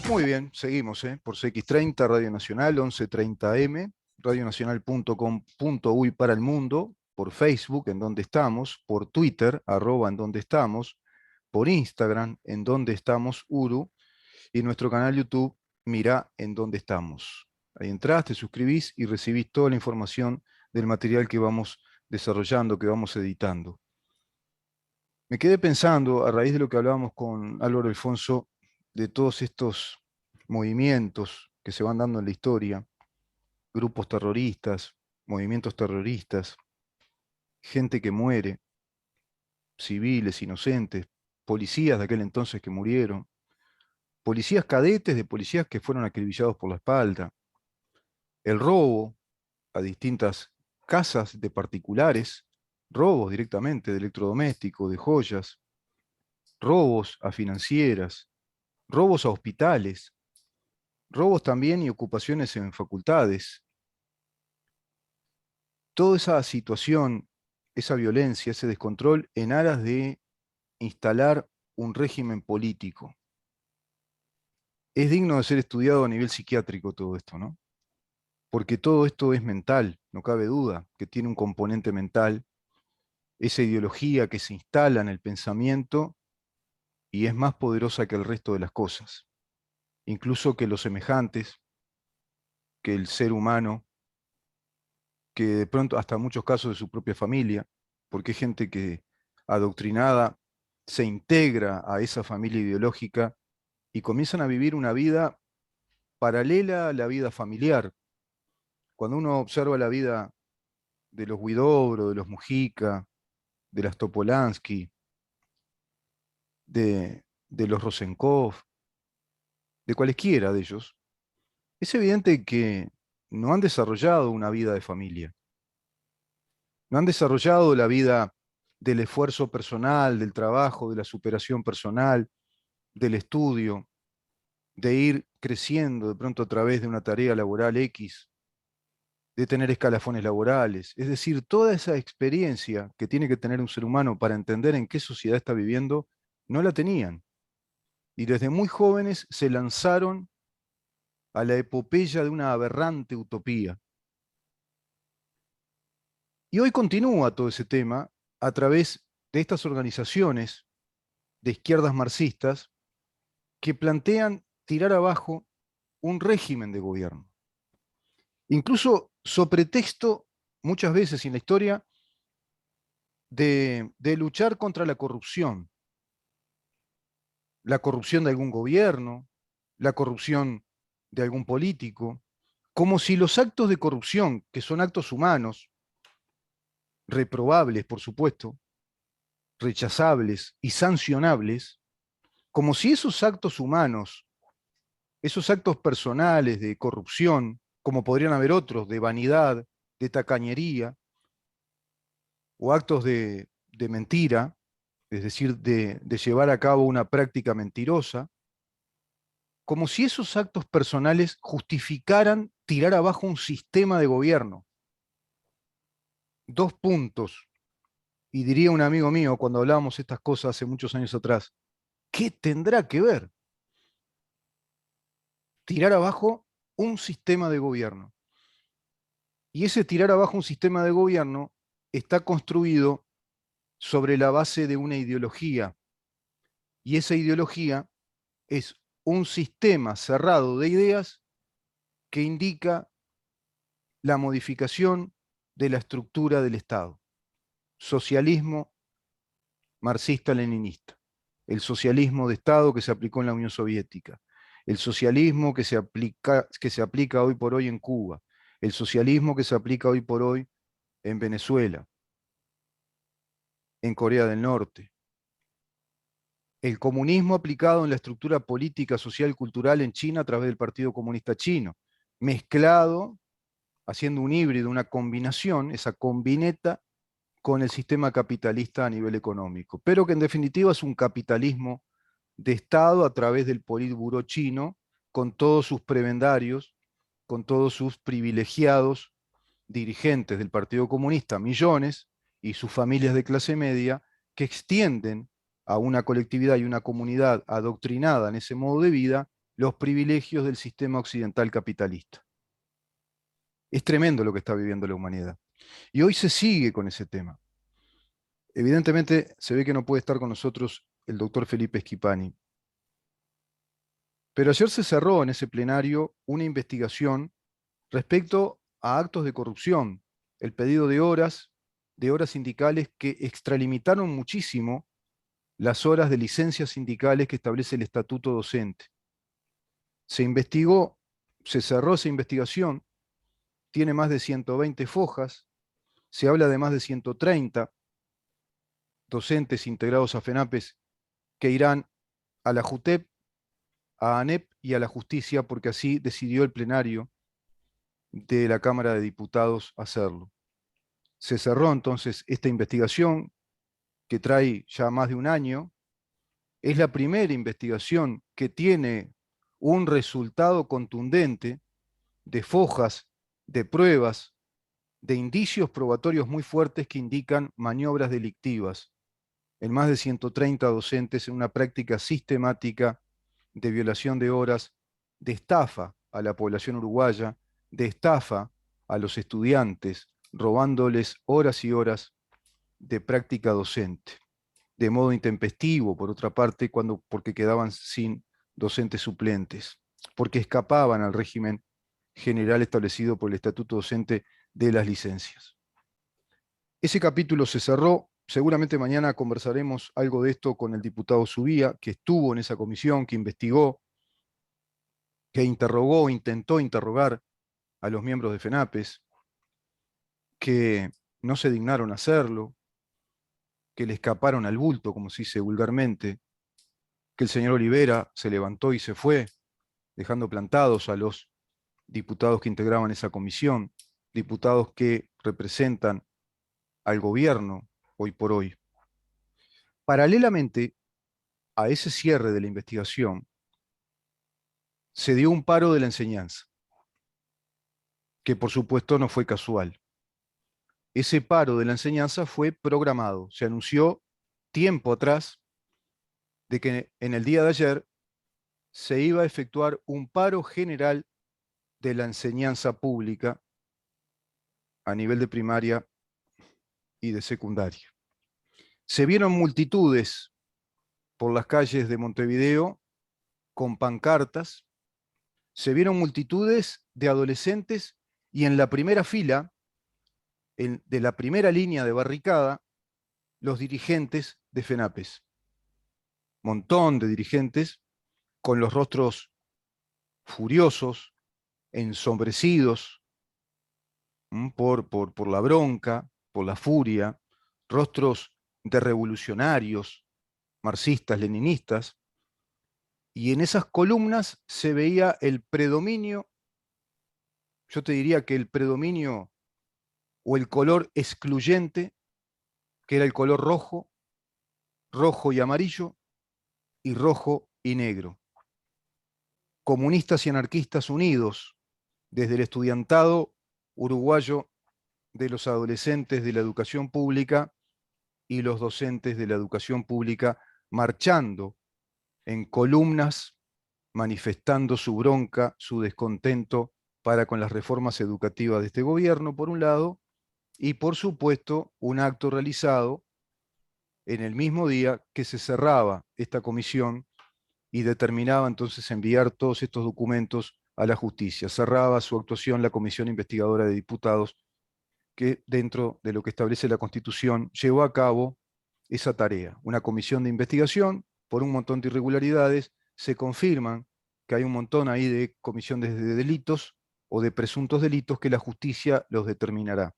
Muy bien, seguimos, por CX30, Radio Nacional, 1130M, radionacional.com.uy para el mundo, por Facebook, en donde estamos, por Twitter, @en donde estamos, por Instagram, en donde estamos, Uru, y nuestro canal YouTube, Mirá en donde estamos. Ahí entrás, te suscribís y recibís toda la información del material que vamos desarrollando, que vamos editando. Me quedé pensando, a raíz de lo que hablábamos con Álvaro Alfonso, de todos estos movimientos que se van dando en la historia, grupos terroristas, movimientos terroristas, gente que muere, civiles, inocentes, policías de aquel entonces que murieron, policías cadetes de policías que fueron acribillados por la espalda, el robo a distintas casas de particulares, robos directamente de electrodomésticos, de joyas, robos a financieras, robos a hospitales, robos también y ocupaciones en facultades. Toda esa situación, esa violencia, ese descontrol en aras de instalar un régimen político. Es digno de ser estudiado a nivel psiquiátrico todo esto, ¿no? Porque todo esto es mental, no cabe duda que tiene un componente mental, esa ideología que se instala en el pensamiento y es más poderosa que el resto de las cosas, incluso que los semejantes, que el ser humano, que de pronto hasta muchos casos de su propia familia, porque hay gente que adoctrinada se integra a esa familia ideológica y comienzan a vivir una vida paralela a la vida familiar. Cuando uno observa la vida de los Huidobro, de los Mujica, de las Topolansky, de los Rosenkopf, de cualesquiera de ellos, es evidente que no han desarrollado una vida de familia, no han desarrollado la vida del esfuerzo personal, del trabajo, de la superación personal, del estudio, de ir creciendo de pronto a través de una tarea laboral X, de tener escalafones laborales. Es decir, toda esa experiencia que tiene que tener un ser humano para entender en qué sociedad está viviendo, no la tenían. Y desde muy jóvenes se lanzaron a la epopeya de una aberrante utopía. Y hoy continúa todo ese tema a través de estas organizaciones de izquierdas marxistas que plantean tirar abajo un régimen de gobierno. Incluso sobre texto, muchas veces en la historia, de luchar contra la corrupción de algún gobierno, la corrupción de algún político, como si los actos de corrupción, que son actos humanos, reprobables, por supuesto, rechazables y sancionables, como si esos actos humanos, esos actos personales de corrupción, como podrían haber otros de vanidad, de tacañería, o actos de mentira, es decir, de llevar a cabo una práctica mentirosa, como si esos actos personales justificaran tirar abajo un sistema de gobierno. Dos puntos. Y diría un amigo mío cuando hablábamos estas cosas hace muchos años atrás, ¿qué tendrá que ver tirar abajo un sistema de gobierno? Y ese tirar abajo un sistema de gobierno está construido sobre la base de una ideología. Y esa ideología es un sistema cerrado de ideas que indica la modificación de la estructura del Estado. Socialismo marxista-leninista. El socialismo de Estado que se aplicó en la Unión Soviética. El socialismo que se aplica hoy por hoy en Cuba. El socialismo que se aplica hoy por hoy en Venezuela, en Corea del Norte. El comunismo aplicado en la estructura política, social y cultural en China a través del Partido Comunista Chino, mezclado, haciendo un híbrido, una combinación, esa combineta con el sistema capitalista a nivel económico, pero que en definitiva es un capitalismo de Estado a través del Politburó chino, con todos sus prebendarios, con todos sus privilegiados dirigentes del Partido Comunista, millones, y sus familias de clase media, que extienden a una colectividad y una comunidad adoctrinada en ese modo de vida los privilegios del sistema occidental capitalista. Es tremendo lo que está viviendo la humanidad. Y hoy se sigue con ese tema. Evidentemente se ve que no puede estar con nosotros el doctor Felipe Schipani. Pero ayer se cerró en ese plenario una investigación respecto a actos de corrupción, el pedido de horas sindicales que extralimitaron muchísimo las horas de licencias sindicales que establece el estatuto docente. Se investigó, se cerró esa investigación, tiene más de 120 fojas, se habla de más de 130 docentes integrados a FENAPES que irán a la JUTEP, a ANEP y a la justicia, porque así decidió el plenario de la Cámara de Diputados hacerlo. Se cerró entonces esta investigación que trae ya más de un año. Es la primera investigación que tiene un resultado contundente de fojas, de pruebas, de indicios probatorios muy fuertes que indican maniobras delictivas en más de 130 docentes en una práctica sistemática de violación de horas, de estafa a la población uruguaya, de estafa a los estudiantes, robándoles horas y horas de práctica docente, de modo intempestivo, por otra parte, porque quedaban sin docentes suplentes, porque escapaban al régimen general establecido por el Estatuto Docente de las licencias. Ese capítulo se cerró. Seguramente mañana conversaremos algo de esto con el diputado Subía, que estuvo en esa comisión, que investigó, que interrogó, intentó interrogar a los miembros de FENAPES, que no se dignaron a hacerlo, que le escaparon al bulto, como se dice vulgarmente, que el señor Olivera se levantó y se fue, dejando plantados a los diputados que integraban esa comisión, diputados que representan al gobierno hoy por hoy. Paralelamente a ese cierre de la investigación, se dio un paro de la enseñanza, que por supuesto no fue casual. Ese paro de la enseñanza fue programado. Se anunció tiempo atrás de que en el día de ayer se iba a efectuar un paro general de la enseñanza pública a nivel de primaria y de secundaria. Se vieron multitudes por las calles de Montevideo con pancartas, se vieron multitudes de adolescentes y en la primera fila, de la primera línea de barricada, los dirigentes de FENAPES. Montón de dirigentes con los rostros furiosos, ensombrecidos por la bronca, por la furia, rostros de revolucionarios, marxistas, leninistas, y en esas columnas se veía el predominio, yo te diría que el predominio o el color excluyente, que era el color rojo, rojo y amarillo, y rojo y negro. Comunistas y anarquistas unidos, desde el estudiantado uruguayo de los adolescentes de la educación pública y los docentes de la educación pública marchando en columnas, manifestando su bronca, su descontento para con las reformas educativas de este gobierno, por un lado, y por supuesto un acto realizado en el mismo día que se cerraba esta comisión y determinaba entonces enviar todos estos documentos a la justicia. Cerraba su actuación la Comisión Investigadora de Diputados, que dentro de lo que establece la Constitución llevó a cabo esa tarea. Una comisión de investigación por un montón de irregularidades, se confirman que hay un montón ahí de comisiones de delitos o de presuntos delitos que la justicia los determinará.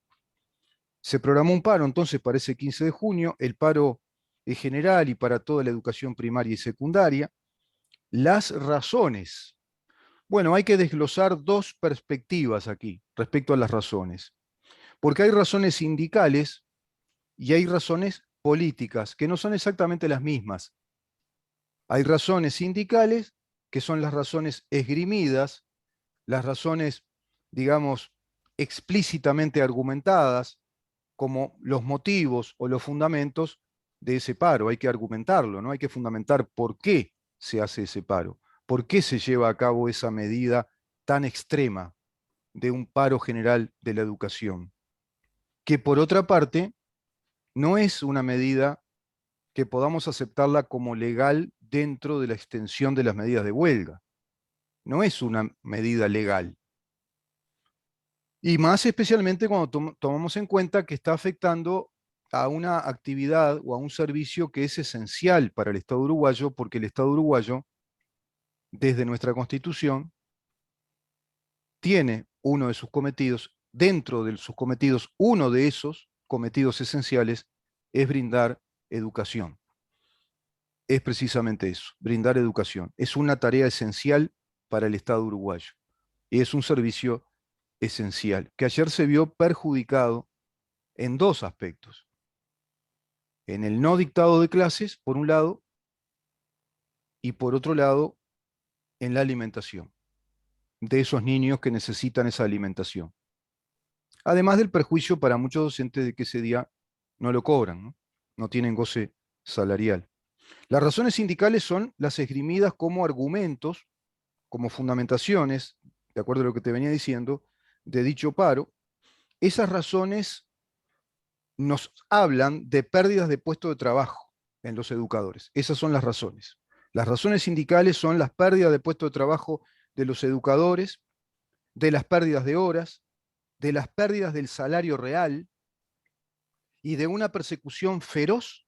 Se programó un paro entonces para ese 15 de junio, el paro es general y para toda la educación primaria y secundaria. Las razones. Bueno, hay que desglosar dos perspectivas aquí respecto a las razones, porque hay razones sindicales y hay razones políticas, que no son exactamente las mismas. Hay razones sindicales, que son las razones esgrimidas, las razones, digamos, explícitamente argumentadas, como los motivos o los fundamentos de ese paro, hay que argumentarlo, ¿no? Hay que fundamentar por qué se hace ese paro, por qué se lleva a cabo esa medida tan extrema de un paro general de la educación, que por otra parte no es una medida que podamos aceptarla como legal dentro de la extensión de las medidas de huelga. No es una medida legal. Y más especialmente cuando tomamos en cuenta que está afectando a una actividad o a un servicio que es esencial para el Estado uruguayo, porque el Estado uruguayo, desde nuestra Constitución, tiene uno de sus cometidos, dentro de sus cometidos, uno de esos cometidos esenciales es brindar educación. Es precisamente eso, brindar educación. Es una tarea esencial para el Estado uruguayo y es un servicio esencial, que ayer se vio perjudicado en dos aspectos. En el no dictado de clases, por un lado, y por otro lado, en la alimentación de esos niños que necesitan esa alimentación. Además del perjuicio para muchos docentes de que ese día no lo cobran, no tienen goce salarial. Las razones sindicales son las esgrimidas como argumentos, como fundamentaciones, de acuerdo a lo que te venía diciendo, de dicho paro. Esas razones nos hablan de pérdidas de puestos de trabajo en los educadores. Esas son las razones. Las razones sindicales son las pérdidas de puestos de trabajo de los educadores, de las pérdidas de horas, de las pérdidas del salario real y de una persecución feroz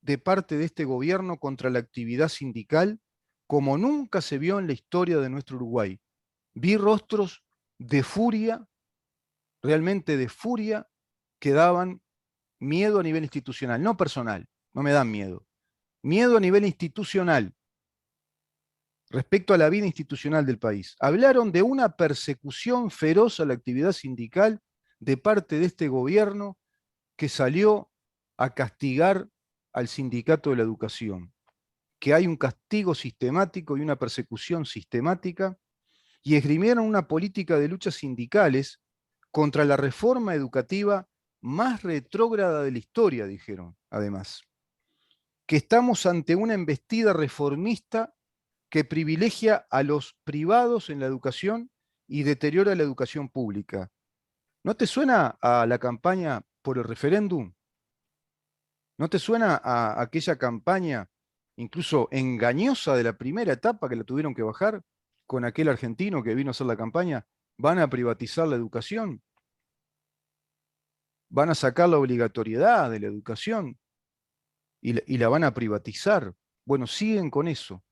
de parte de este gobierno contra la actividad sindical como nunca se vio en la historia de nuestro Uruguay. Vi rostros de furia, realmente de furia, que daban miedo a nivel institucional, no personal, no me dan miedo. Miedo a nivel institucional, respecto a la vida institucional del país. Hablaron de una persecución feroz a la actividad sindical de parte de este gobierno que salió a castigar al sindicato de la educación, que hay un castigo sistemático y una persecución sistemática, y esgrimieron una política de luchas sindicales contra la reforma educativa más retrógrada de la historia, dijeron, además, que estamos ante una embestida reformista que privilegia a los privados en la educación y deteriora la educación pública. ¿No te suena a la campaña por el referéndum? ¿No te suena a aquella campaña, incluso engañosa, de la primera etapa que la tuvieron que bajar con aquel argentino que vino a hacer la campaña? ¿Van a privatizar la educación? ¿Van a sacar la obligatoriedad de la educación y la van a privatizar? Bueno, siguen con eso,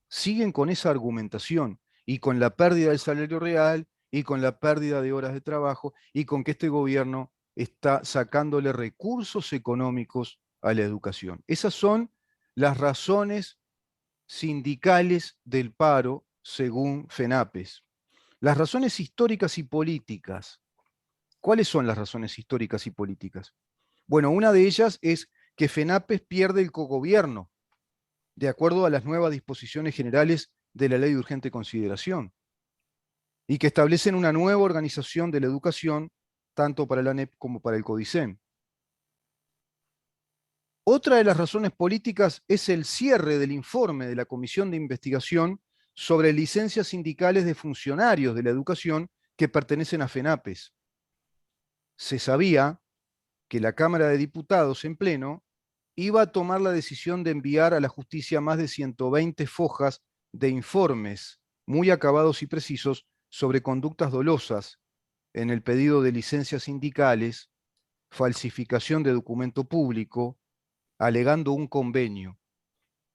siguen con esa argumentación y con la pérdida del salario real y con la pérdida de horas de trabajo y con que este gobierno está sacándole recursos económicos a la educación. Esas son las razones sindicales del paro según FENAPES. Las razones históricas y políticas. ¿Cuáles son las razones históricas y políticas? Bueno, una de ellas es que FENAPES pierde el cogobierno de acuerdo a las nuevas disposiciones generales de la Ley de Urgente Consideración, y que establecen una nueva organización de la educación, tanto para la ANEP como para el CODICEM. Otra de las razones políticas es el cierre del informe de la Comisión de Investigación sobre licencias sindicales de funcionarios de la educación que pertenecen a FENAPES. Se sabía que la Cámara de Diputados en pleno iba a tomar la decisión de enviar a la justicia más de 120 fojas de informes muy acabados y precisos sobre conductas dolosas en el pedido de licencias sindicales, falsificación de documento público, alegando un convenio.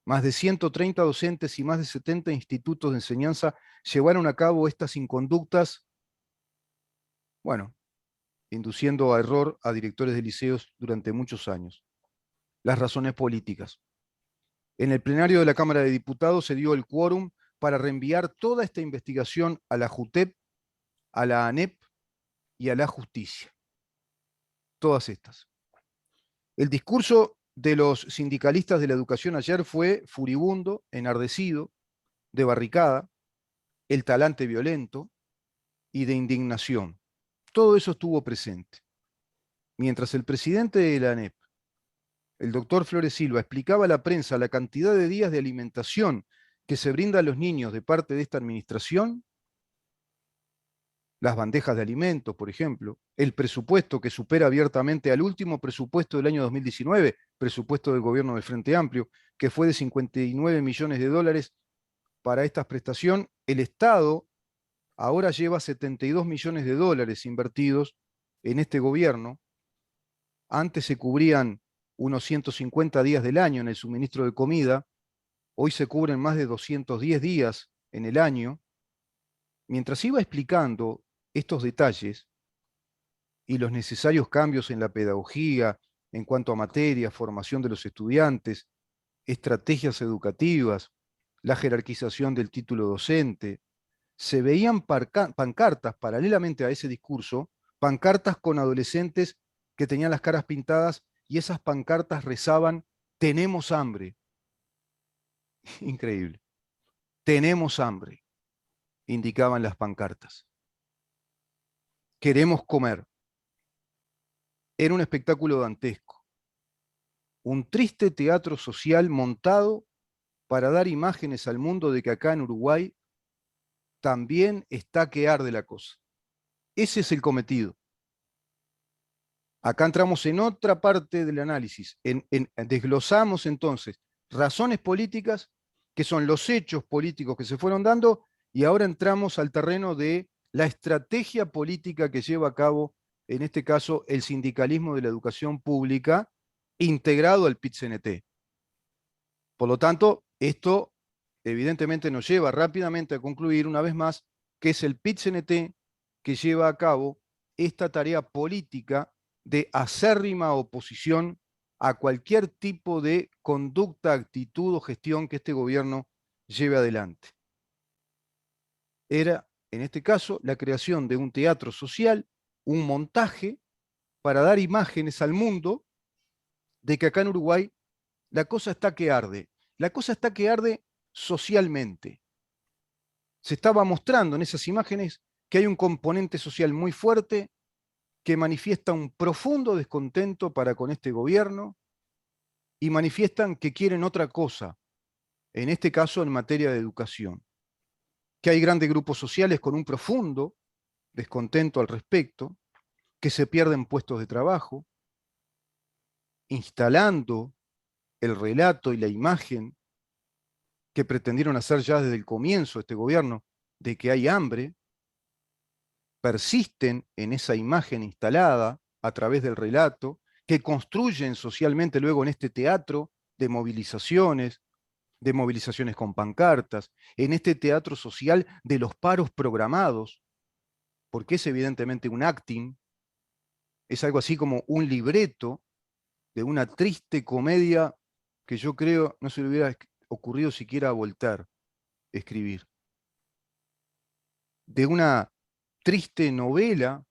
Más de 130 docentes y más de 70 institutos de enseñanza llevaron a cabo estas inconductas, bueno, induciendo a error a directores de liceos durante muchos años. Las razones políticas. En el plenario de la Cámara de Diputados se dio el quórum para reenviar toda esta investigación a la JUTEP, a la ANEP y a la justicia. Todas estas. El discurso de los sindicalistas de la educación ayer fue furibundo, enardecido, de barricada, el talante violento y de indignación. Todo eso estuvo presente. Mientras el presidente de la ANEP el doctor Flores Silva, explicaba a la prensa la cantidad de días de alimentación que se brinda a los niños de parte de esta administración, las bandejas de alimentos, por ejemplo, el presupuesto que supera abiertamente al último presupuesto del año 2019, presupuesto del gobierno del Frente Amplio, que fue de 59 millones de dólares para esta prestación, el Estado ahora lleva 72 millones de dólares invertidos en este gobierno. Antes se cubrían unos 150 días del año en el suministro de comida, hoy se cubren más de 210 días en el año. Mientras iba explicando estos detalles y los necesarios cambios en la pedagogía, en cuanto a materia, formación de los estudiantes, estrategias educativas, la jerarquización del título docente, se veían pancartas paralelamente a ese discurso, pancartas con adolescentes que tenían las caras pintadas y esas pancartas rezaban, tenemos hambre. Increíble. Tenemos hambre, indicaban las pancartas. Queremos comer. Era un espectáculo dantesco. Un triste teatro social montado para dar imágenes al mundo de que acá en Uruguay también está que arde la cosa. Ese es el cometido. Acá entramos en otra parte del análisis, desglosamos entonces razones políticas, que son los hechos políticos que se fueron dando, y ahora entramos al terreno de la estrategia política que lleva a cabo, en este caso, el sindicalismo de la educación pública, integrado al PIT-CNT. Por lo tanto, esto evidentemente nos lleva rápidamente a concluir, una vez más, que es el PIT-CNT que lleva a cabo esta tarea política de acérrima oposición a cualquier tipo de conducta, actitud o gestión que este gobierno lleve adelante. Era, en este caso, la creación de un teatro social, un montaje para dar imágenes al mundo de que acá en Uruguay la cosa está que arde. La cosa está que arde socialmente. Se estaba mostrando en esas imágenes que hay un componente social muy fuerte que manifiesta un profundo descontento para con este gobierno y manifiestan que quieren otra cosa, en este caso en materia de educación. Que hay grandes grupos sociales con un profundo descontento al respecto, que se pierden puestos de trabajo, instalando el relato y la imagen que pretendieron hacer ya desde el comienzo este gobierno de que hay hambre, persisten en esa imagen instalada a través del relato, que construyen socialmente luego en este teatro de movilizaciones con pancartas, en este teatro social de los paros programados, porque es evidentemente un acting, es algo así como un libreto de una triste comedia que yo creo no se le hubiera ocurrido siquiera a Voltaire escribir, de una triste novela,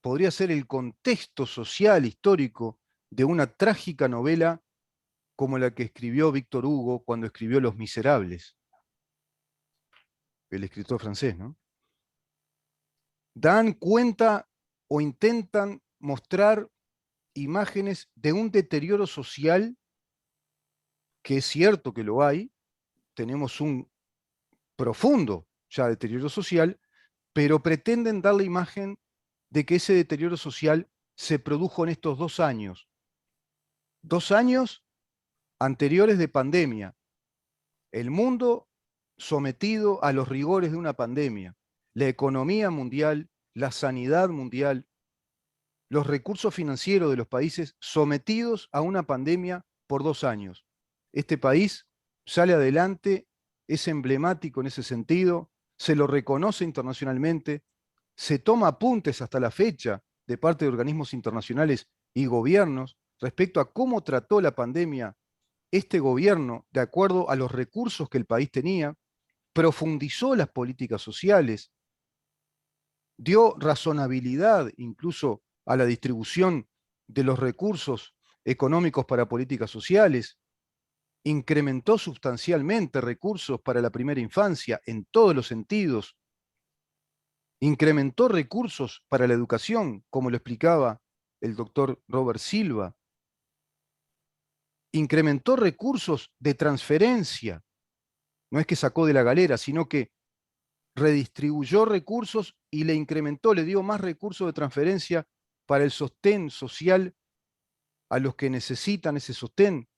podría ser el contexto social, histórico, de una trágica novela como la que escribió Víctor Hugo cuando escribió Los Miserables, el escritor francés, ¿no? Dan cuenta o intentan mostrar imágenes de un deterioro social, que es cierto que lo hay, tenemos un profundo ya deterioro social, pero pretenden dar la imagen de que ese deterioro social se produjo en estos 2 años anteriores de pandemia, el mundo sometido a los rigores de una pandemia, la economía mundial, la sanidad mundial, los recursos financieros de los países sometidos a una pandemia por 2 años. Este país sale adelante, es emblemático en ese sentido, se lo reconoce internacionalmente, se toma apuntes hasta la fecha de parte de organismos internacionales y gobiernos respecto a cómo trató la pandemia este gobierno de acuerdo a los recursos que el país tenía, profundizó las políticas sociales, dio razonabilidad incluso a la distribución de los recursos económicos para políticas sociales, incrementó sustancialmente recursos para la primera infancia en todos los sentidos, incrementó recursos para la educación, como lo explicaba el doctor Robert Silva, incrementó recursos de transferencia. No es que sacó de la galera, sino que redistribuyó recursos y le incrementó, le dio más recursos de transferencia para el sostén social a los que necesitan ese sostén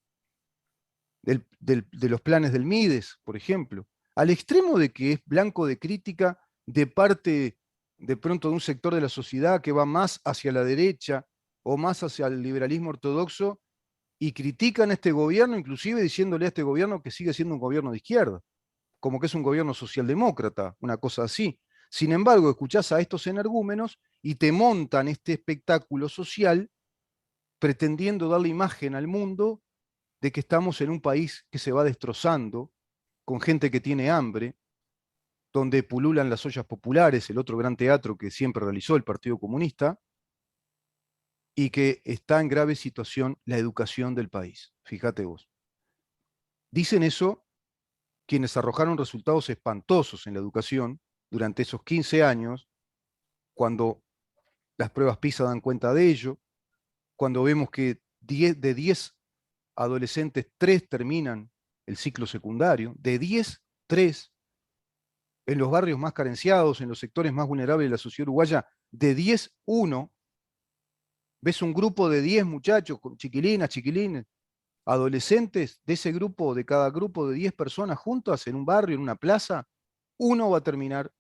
de los planes del MIDES, por ejemplo, al extremo de que es blanco de crítica de parte de pronto de un sector de la sociedad que va más hacia la derecha o más hacia el liberalismo ortodoxo y critican a este gobierno, inclusive diciéndole a este gobierno que sigue siendo un gobierno de izquierda, como que es un gobierno socialdemócrata, una cosa así. Sin embargo, escuchás a estos energúmenos y te montan este espectáculo social pretendiendo darle imagen al mundo de que estamos en un país que se va destrozando, con gente que tiene hambre, donde pululan las ollas populares, el otro gran teatro que siempre realizó el Partido Comunista, y que está en grave situación la educación del país. Fíjate vos. Dicen eso quienes arrojaron resultados espantosos en la educación durante esos 15 años, cuando las pruebas PISA dan cuenta de ello, cuando vemos que de 10 adolescentes, 3 terminan el ciclo secundario, de 10, 3 en los barrios más carenciados, en los sectores más vulnerables de la sociedad uruguaya, de 10, 1, ves un grupo de 10 muchachos, chiquilinas, chiquilines, adolescentes, de ese grupo, de cada grupo de 10 personas juntas en un barrio, en una plaza, uno va a terminar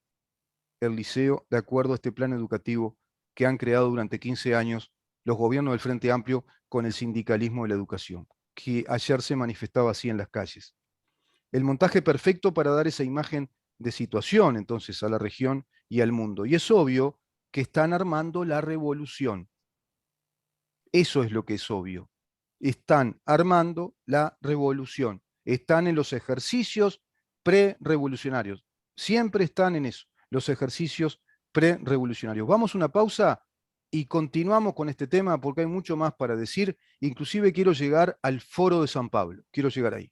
el liceo de acuerdo a este plan educativo que han creado durante 15 años los gobiernos del Frente Amplio con el sindicalismo de la educación, que ayer se manifestaba así en las calles. El montaje perfecto para dar esa imagen de situación entonces a la región y al mundo. Y es obvio que están armando la revolución. Eso es lo que es obvio. Están armando la revolución. Están en los ejercicios pre-revolucionarios. Siempre están en eso, los ejercicios pre-revolucionarios. Vamos a una pausa y continuamos con este tema porque hay mucho más para decir. Inclusive quiero llegar al Foro de San Pablo. Quiero llegar ahí.